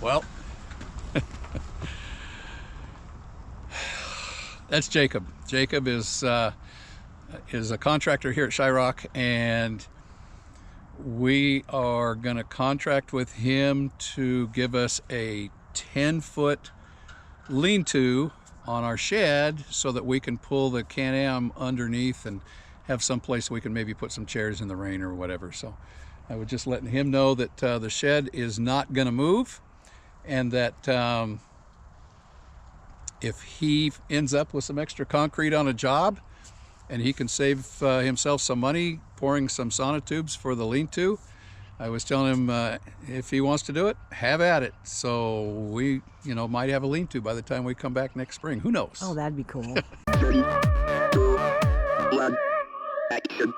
Well, that's Jacob. Jacob is a contractor here at Shyrock, and we are going to contract with him to give us a 10-foot lean-to on our shed so that we can pull the Can-Am underneath and have some place we can maybe put some chairs in the rain or whatever. So I was just letting him know that the shed is not going to move, and that if he ends up with some extra concrete on a job and he can save himself some money pouring some sonotubes for the lean-to, I was telling him if he wants to do it, have at it. So we, might have a lean-to by the time we come back next spring. Who knows? Oh, that'd be cool. 3, 2, 1, action.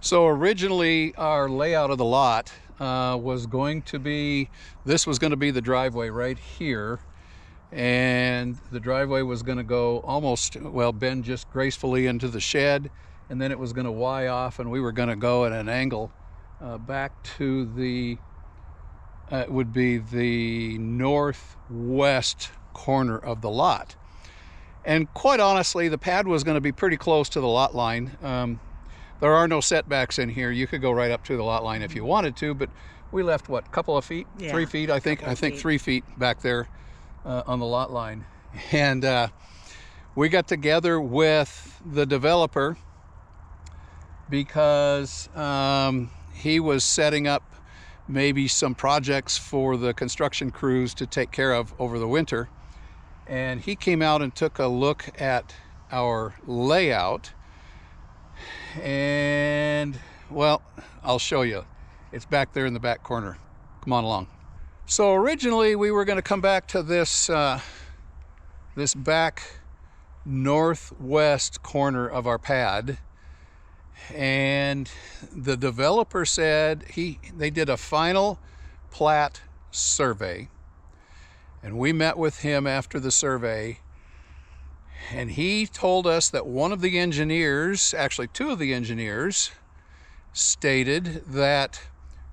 So originally our layout of the lot was going to be, this was going to be the driveway right here, and the driveway was going to go almost, bend just gracefully into the shed, and then it was going to Y off, and we were going to go at an angle back to the, it would be the northwest corner of the lot. And quite honestly, the pad was going to be pretty close to the lot line. There are no setbacks in here. You could go right up to the lot line if you wanted to, but we left what, a couple of feet? Yeah, 3 feet, I think 3 feet back there on the lot line. And we got together with the developer because he was setting up maybe some projects for the construction crews to take care of over the winter. And he came out and took a look at our layout. And I'll show you. It's back there in the back corner. Come on along. So originally we were going to come back to this this back northwest corner of our pad, and the developer said they did a final plat survey, and we met with him after the survey. And he told us that one of the engineers, actually two of the engineers, stated that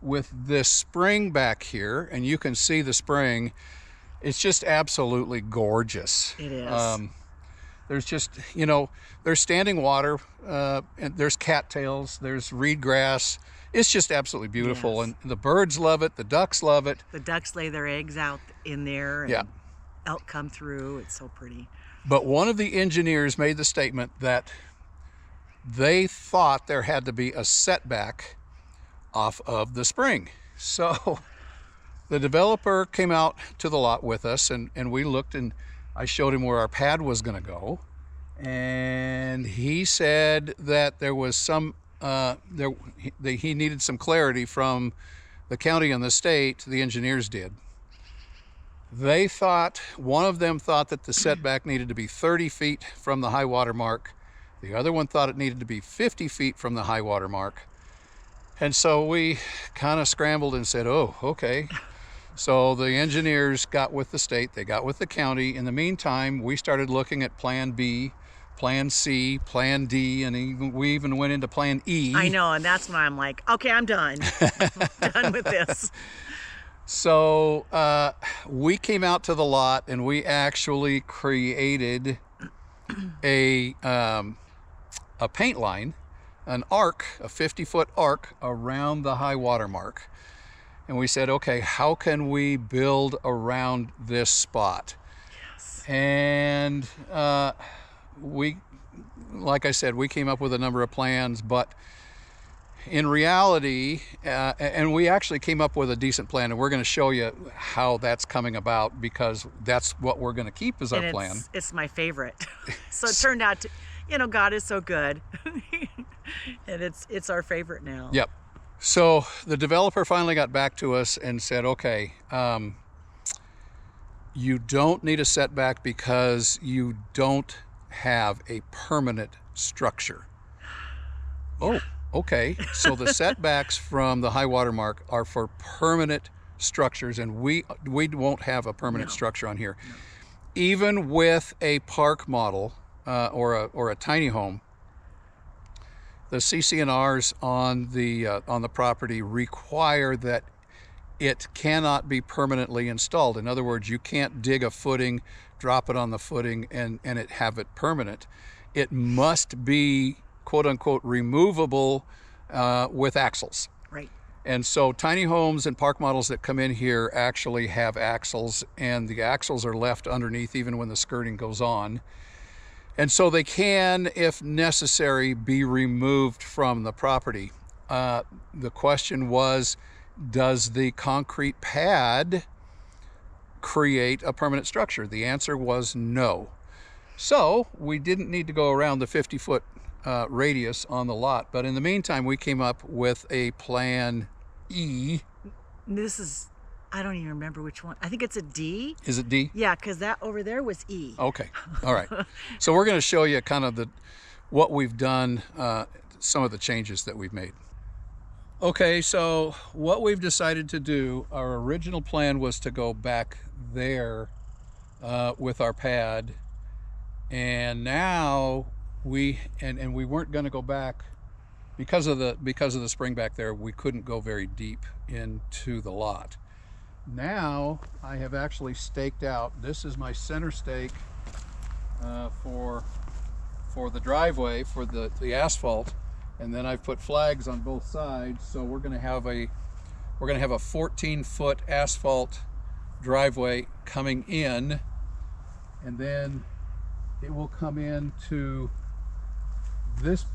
with this spring back here, and you can see the spring, it's just absolutely gorgeous. It is. There's just, there's standing water, and there's cattails, there's reed grass. It's just absolutely beautiful. Yes. And the birds love it, the ducks love it. The ducks lay their eggs out in there, and yeah. Elk come through. It's so pretty. But one of the engineers made the statement that they thought there had to be a setback off of the spring. So the developer came out to the lot with us, and we looked, and I showed him where our pad was going to go. And he said that there was some, he needed some clarity from the county and the state. The engineers did. They thought, one of them thought that the setback needed to be 30 feet from the high water mark. The other one thought it needed to be 50 feet from the high water mark. And so we kind of scrambled and said, oh, okay. So the engineers got with the state, they got with the county. In the meantime, we started looking at Plan B, Plan C, Plan D, and we even went into Plan E. I know, and that's when I'm like, okay, I'm done. Done with this. So we came out to the lot, and we actually created a paint line, an arc, a 50-foot arc around the high water mark. And we said, okay, how can we build around this spot? Yes. And we, like I said, we came up with a number of plans, but in reality, and we actually came up with a decent plan, and we're going to show you how that's coming about, because that's what we're going to keep as our plan. It's my favorite. So it turned out to, God is so good. And it's our favorite now. Yep. So the developer finally got back to us and said, okay, you don't need a setback because you don't have a permanent structure. Oh, okay. So the setbacks from the high water mark are for permanent structures, and we won't have a permanent structure on here. No. Even with a park model or a tiny home, the CC&Rs on the property require that it cannot be permanently installed. In other words, you can't dig a footing, drop it on the footing, and it have it permanent. It must be quote unquote removable with axles. Right. And so tiny homes and park models that come in here actually have axles, and the axles are left underneath even when the skirting goes on. And so they can, if necessary, be removed from the property. The question was, does the concrete pad create a permanent structure? The answer was no. So we didn't need to go around the 50-foot radius on the lot. But in the meantime, we came up with a plan E. This is, I don't even remember which one. I think it's a D. Is it D? Yeah, because that over there was E. Okay. All right. So we're going to show you kind of what we've done, some of the changes that we've made. Okay, so what we've decided to do, our original plan was to go back there with our pad, and now we weren't going to go back because of the spring back there. We couldn't go very deep into the lot. Now I have actually staked out, this is my center stake for the driveway, for the asphalt, and then I've put flags on both sides. So we're going to have a 14-foot asphalt driveway coming in, and then it will come into this.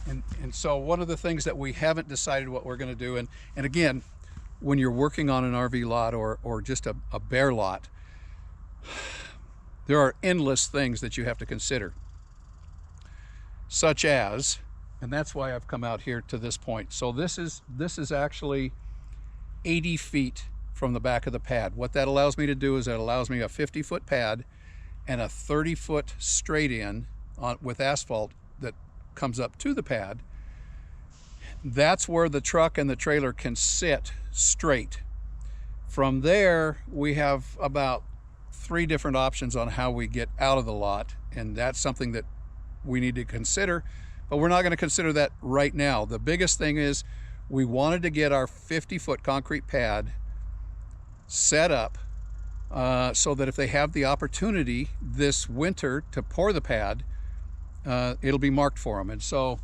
And so one of the things that we haven't decided what we're going to do, and again, when you're working on an RV lot or just a bare lot, there are endless things that you have to consider, such as, and that's why I've come out here to this point. So this is actually 80 feet from the back of the pad. What that allows me to do is it allows me a 50-foot pad and a 30-foot straight in with asphalt that comes up to the pad. That's where the truck and the trailer can sit straight. From there, we have about 3 different options on how we get out of the lot, and that's something that we need to consider, but we're not going to consider that right now. The biggest thing is we wanted to get our 50-foot concrete pad set up so that if they have the opportunity this winter to pour the pad, it'll be marked for them. And so,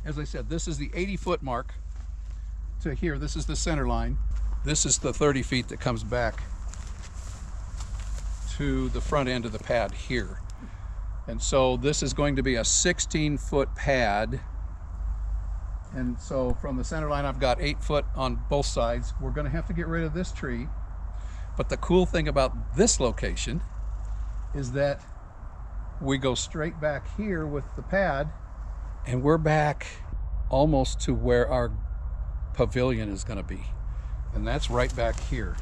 as I said, this is the 80-foot mark to here. This is the center line. This is the 30 feet that comes back to the front end of the pad here. And so this is going to be a 16-foot pad. And so from the center line, I've got 8 foot on both sides. We're going to have to get rid of this tree. But the cool thing about this location is that we go straight back here with the pad, and we're back almost to where our pavilion is going to be. And that's right back here.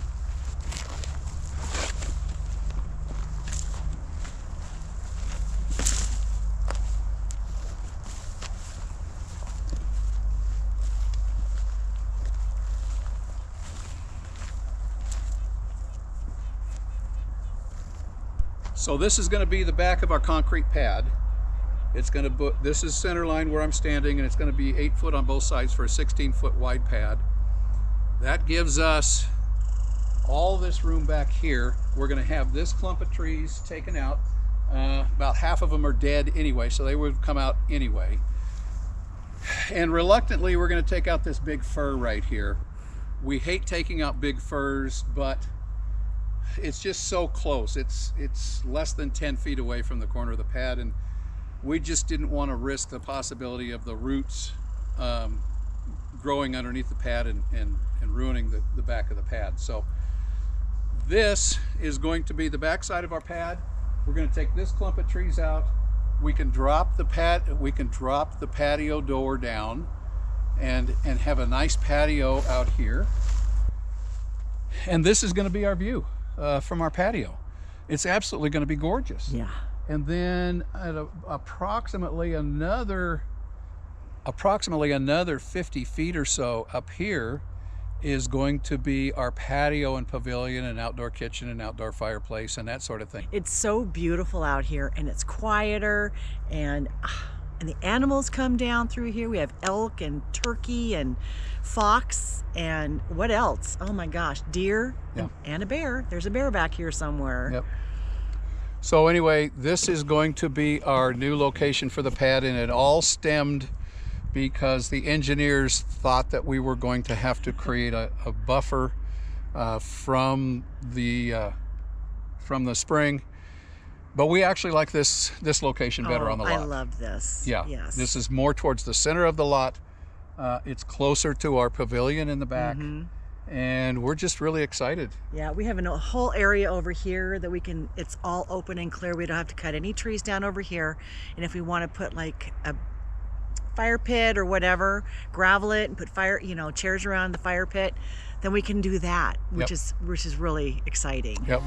So this is going to be the back of our concrete pad. It's going to this is center line where I'm standing, and it's going to be 8 foot on both sides for a 16-foot wide pad. That gives us all this room back here. We're going to have this clump of trees taken out. About half of them are dead anyway, so they would come out anyway. And reluctantly, we're going to take out this big fir right here. We hate taking out big firs, but it's just so close. It's less than 10 feet away from the corner of the pad, and we just didn't want to risk the possibility of the roots growing underneath the pad and ruining the back of the pad. So this is going to be the back side of our pad. We're going to take this clump of trees out. We can drop the patio door down and have a nice patio out here. And this is going to be our view from our patio. It's absolutely going to be gorgeous. Yeah. And then at approximately another 50 feet or so up here is going to be our patio and pavilion and outdoor kitchen and outdoor fireplace and that sort of thing. It's so beautiful out here, and it's quieter, and And the animals come down through here. We have elk and turkey and fox and what else? Oh my gosh, deer and a bear. There's a bear back here somewhere. Yep. So anyway, this is going to be our new location for the pad, and it all stemmed because the engineers thought that we were going to have to create a buffer from the spring. But we actually like this location better on the lot. I love this. Yeah. Yes. This is more towards the center of the lot. It's closer to our pavilion in the back. And we're just really excited. Yeah, we have a whole area over here that we can, it's all open and clear. We don't have to cut any trees down over here. And if we want to put like a fire pit or whatever, gravel it and put chairs around the fire pit, then we can do that, which is really exciting. Yep.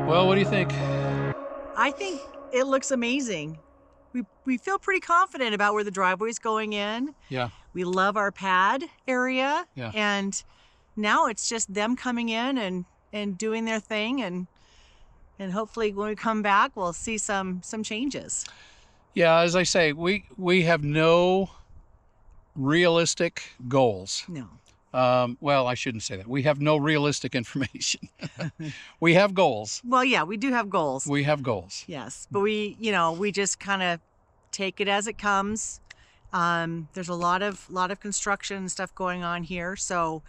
Well, what do you think? I think it looks amazing. We feel pretty confident about where the driveway's going in. Yeah. We love our pad area. Yeah. And now it's just them coming in and doing their thing, and hopefully when we come back we'll see some changes. Yeah, as I say, we have no realistic goals. No. Well, I shouldn't say that. We have no realistic information. We have goals. Well, yeah, we do have goals. We have goals. Yes, but we just kind of take it as it comes. There's a lot of construction and stuff going on here, so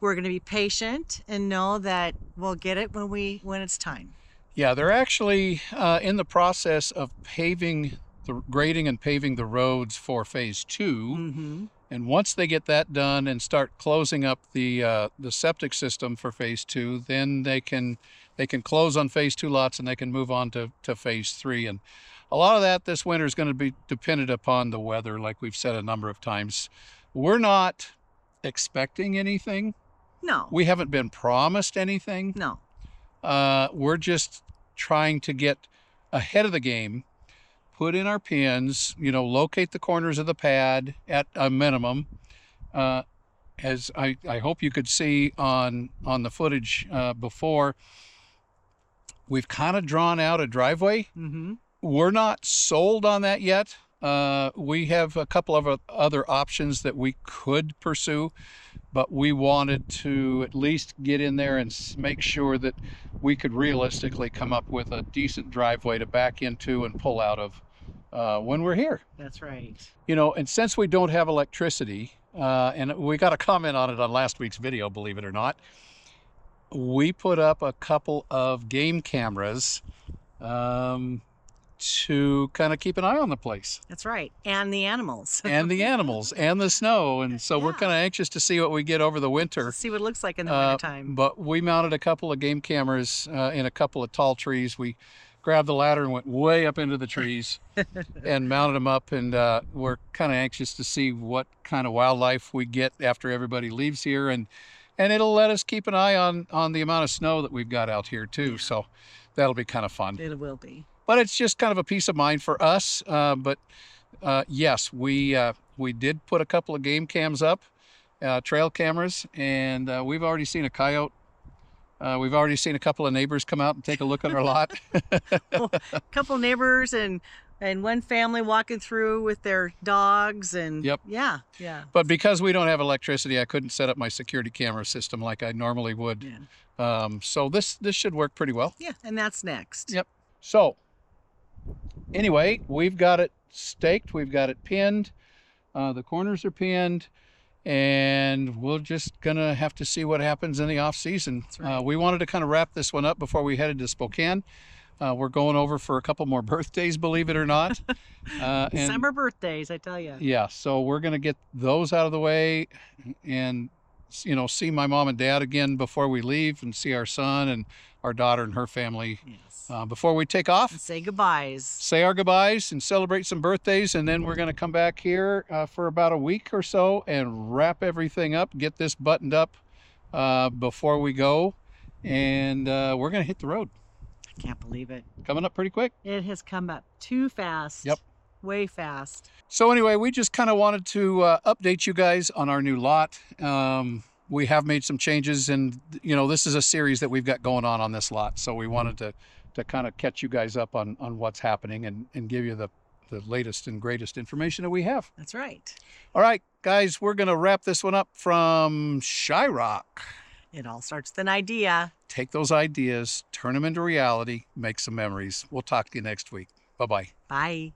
we're going to be patient and know that we'll get it when it's time. Yeah, they're actually in the process of grading and paving the roads for phase 2. Mm-hmm. And once they get that done and start closing up the septic system for phase 2, then they can close on phase 2 lots and they can move on to phase 3. And a lot of that this winter is going to be dependent upon the weather, like we've said a number of times. We're not expecting anything. No. We haven't been promised anything. No. We're just trying to get ahead of the game, put in our pins, locate the corners of the pad at a minimum. As I hope you could see on the footage before, we've kind of drawn out a driveway. Mm-hmm. We're not sold on that yet. We have a couple of other options that we could pursue, but we wanted to at least get in there and make sure that we could realistically come up with a decent driveway to back into and pull out of when we're here. That's right. You know, and since we don't have electricity, and we got a comment on it on last week's video, believe it or not, we put up a couple of game cameras to kind of keep an eye on the place. That's right. And the animals. And the animals and the snow. And so we're kind of anxious to see what we get over the winter. See what it looks like in the wintertime. But we mounted a couple of game cameras in a couple of tall trees. We grabbed the ladder and went way up into the trees and mounted them up. And we're kind of anxious to see what kind of wildlife we get after everybody leaves here. And it'll let us keep an eye on the amount of snow that we've got out here too. So that'll be kind of fun. It will be. But it's just kind of a peace of mind for us. Yes, we did put a couple of game cams up, trail cameras, and we've already seen a coyote. We've already seen a couple of neighbors come out and take a look at our lot. Well, a couple of neighbors and one family walking through with their dogs and yeah. But because we don't have electricity, I couldn't set up my security camera system like I normally would. Yeah. So this should work pretty well. Yeah, and that's next. Yep. So anyway, we've got it staked, we've got it pinned, the corners are pinned, and we're just gonna have to see what happens in the off season. Right. We wanted to kind of wrap this one up before we headed to Spokane. We're going over for a couple more birthdays, believe it or not. Summer birthdays, I tell you. Yeah, so we're gonna get those out of the way and see my mom and dad again before we leave, and see our son and our daughter and her family before we take off. And say goodbyes. Say our goodbyes and celebrate some birthdays, and then we're going to come back here for about a week or so and wrap everything up, get this buttoned up before we go, and we're going to hit the road. I can't believe it. Coming up pretty quick. It has come up too fast. Yep. Way fast. So anyway, we just kind of wanted to update you guys on our new lot. We have made some changes, and this is a series that we've got going on this lot, so we wanted to kind of catch you guys up on what's happening and give you the latest and greatest information that we have. That's right. All right, guys, we're going to wrap this one up from Shyrock. It all starts with an idea. Take those ideas, turn them into reality, make some memories. We'll talk to you next week. Bye-bye. Bye.